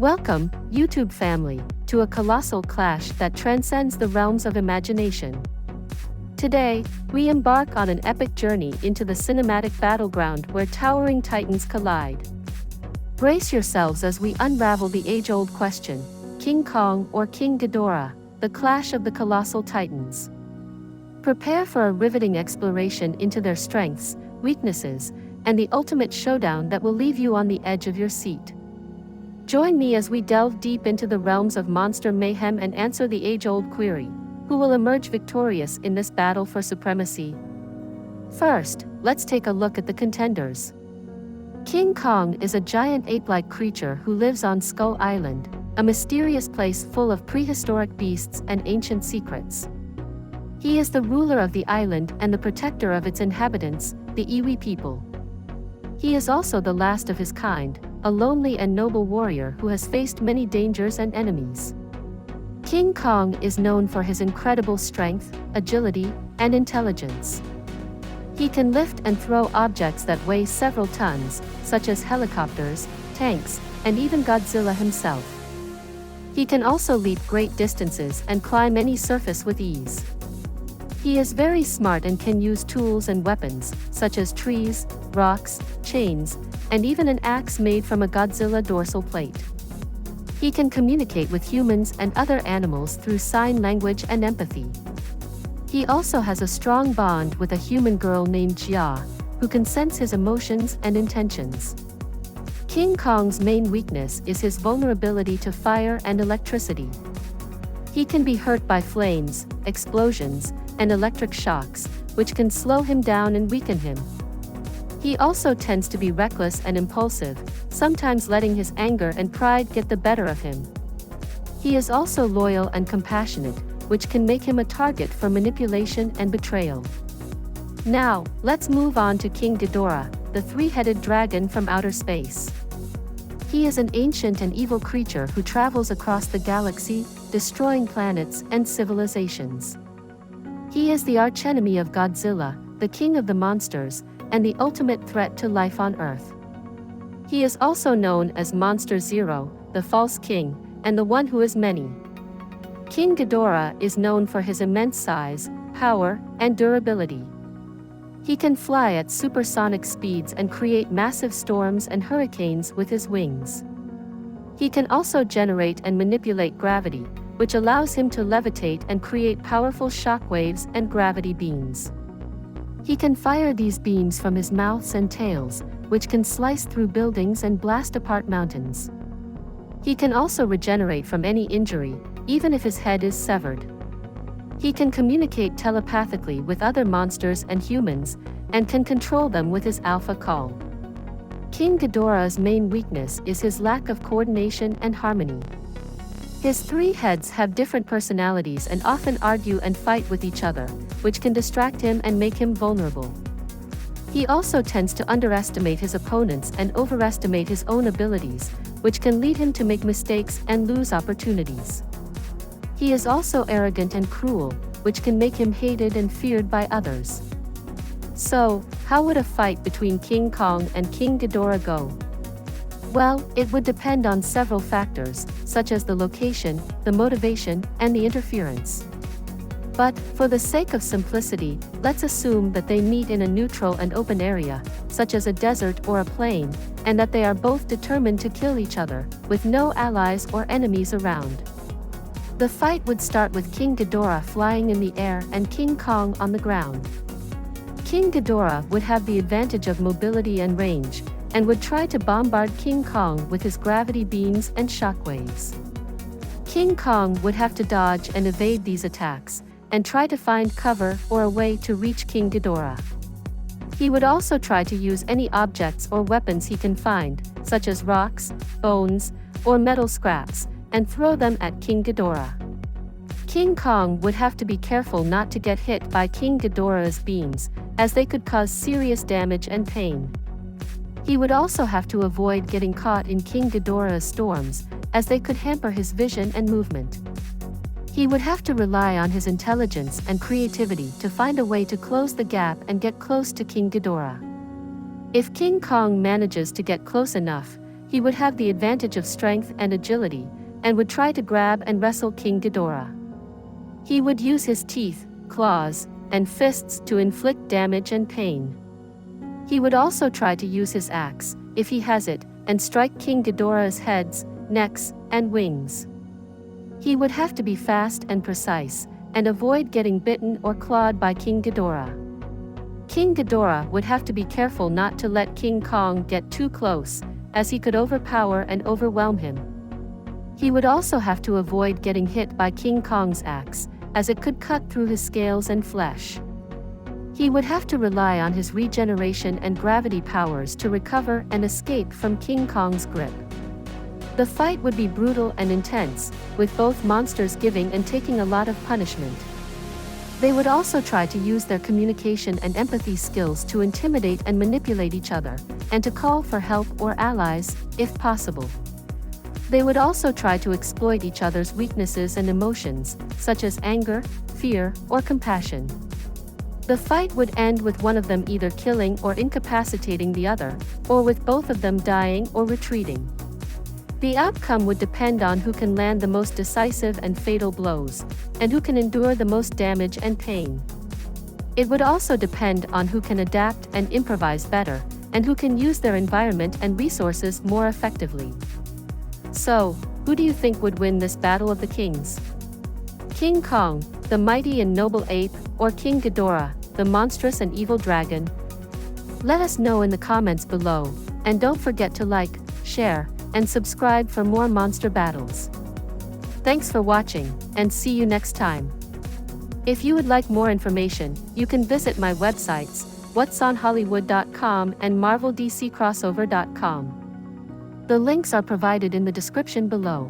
Welcome, YouTube family, to a colossal clash that transcends the realms of imagination. Today, we embark on an epic journey into the cinematic battleground where towering titans collide. Brace yourselves as we unravel the age-old question, King Kong or King Ghidorah, the clash of the colossal titans. Prepare for a riveting exploration into their strengths, weaknesses, and the ultimate showdown that will leave you on the edge of your seat. Join me as we delve deep into the realms of monster mayhem and answer the age-old query, who will emerge victorious in this battle for supremacy? First, let's take a look at the contenders. King Kong is a giant ape-like creature who lives on Skull Island, a mysterious place full of prehistoric beasts and ancient secrets. He is the ruler of the island and the protector of its inhabitants, the Iwi people. He is also the last of his kind, a lonely and noble warrior who has faced many dangers and enemies. King Kong is known for his incredible strength, agility, and intelligence. He can lift and throw objects that weigh several tons, such as helicopters, tanks, and even Godzilla himself. He can also leap great distances and climb any surface with ease. He is very smart and can use tools and weapons, such as trees, rocks, chains, and even an axe made from a Godzilla dorsal plate. He can communicate with humans and other animals through sign language and empathy. He also has a strong bond with a human girl named Jia, who can sense his emotions and intentions. King Kong's main weakness is his vulnerability to fire and electricity. He can be hurt by flames, explosions, and electric shocks, which can slow him down and weaken him. He also tends to be reckless and impulsive, sometimes letting his anger and pride get the better of him. He is also loyal and compassionate, which can make him a target for manipulation and betrayal. Now, let's move on to King Ghidorah, the three-headed dragon from outer space. He is an ancient and evil creature who travels across the galaxy, destroying planets and civilizations. He is the archenemy of Godzilla, the king of the monsters, and the ultimate threat to life on Earth. He is also known as Monster Zero, the false king, and the one who is many. King Ghidorah is known for his immense size, power, and durability. He can fly at supersonic speeds and create massive storms and hurricanes with his wings. He can also generate and manipulate gravity, which allows him to levitate and create powerful shockwaves and gravity beams. He can fire these beams from his mouths and tails, which can slice through buildings and blast apart mountains. He can also regenerate from any injury, even if his head is severed. He can communicate telepathically with other monsters and humans, and can control them with his alpha call. King Ghidorah's main weakness is his lack of coordination and harmony. His three heads have different personalities and often argue and fight with each other, which can distract him and make him vulnerable. He also tends to underestimate his opponents and overestimate his own abilities, which can lead him to make mistakes and lose opportunities. He is also arrogant and cruel, which can make him hated and feared by others. So, how would a fight between King Kong and King Ghidorah go? Well, it would depend on several factors, such as the location, the motivation, and the interference. But, for the sake of simplicity, let's assume that they meet in a neutral and open area, such as a desert or a plain, and that they are both determined to kill each other, with no allies or enemies around. The fight would start with King Ghidorah flying in the air and King Kong on the ground. King Ghidorah would have the advantage of mobility and range, and would try to bombard King Kong with his gravity beams and shockwaves. King Kong would have to dodge and evade these attacks, and try to find cover or a way to reach King Ghidorah. He would also try to use any objects or weapons he can find, such as rocks, bones, or metal scraps, and throw them at King Ghidorah. King Kong would have to be careful not to get hit by King Ghidorah's beams, as they could cause serious damage and pain. He would also have to avoid getting caught in King Ghidorah's storms, as they could hamper his vision and movement. He would have to rely on his intelligence and creativity to find a way to close the gap and get close to King Ghidorah. If King Kong manages to get close enough, He would have the advantage of strength and agility, and would try to grab and wrestle King Ghidorah. He would use his teeth, claws, and fists to inflict damage and pain. He would also try to use his axe, if he has it, and strike King Ghidorah's heads, necks, and wings. He would have to be fast and precise, and avoid getting bitten or clawed by King Ghidorah. King Ghidorah would have to be careful not to let King Kong get too close, as he could overpower and overwhelm him. He would also have to avoid getting hit by King Kong's axe, as it could cut through his scales and flesh. He would have to rely on his regeneration and gravity powers to recover and escape from King Kong's grip. The fight would be brutal and intense, with both monsters giving and taking a lot of punishment. They would also try to use their communication and empathy skills to intimidate and manipulate each other, and to call for help or allies, if possible. They would also try to exploit each other's weaknesses and emotions, such as anger, fear, or compassion. The fight would end with one of them either killing or incapacitating the other, or with both of them dying or retreating. The outcome would depend on who can land the most decisive and fatal blows, and who can endure the most damage and pain. It would also depend on who can adapt and improvise better, and who can use their environment and resources more effectively. So, who do you think would win this Battle of the Kings? King Kong, the mighty and noble ape, or King Ghidorah, the monstrous and evil dragon? Let us know in the comments below, and don't forget to like, share, and subscribe for more monster battles. Thanks for watching, and see you next time. If you would like more information, you can visit my websites, whatsonhollywood.com and marveldccrossover.com. The links are provided in the description below.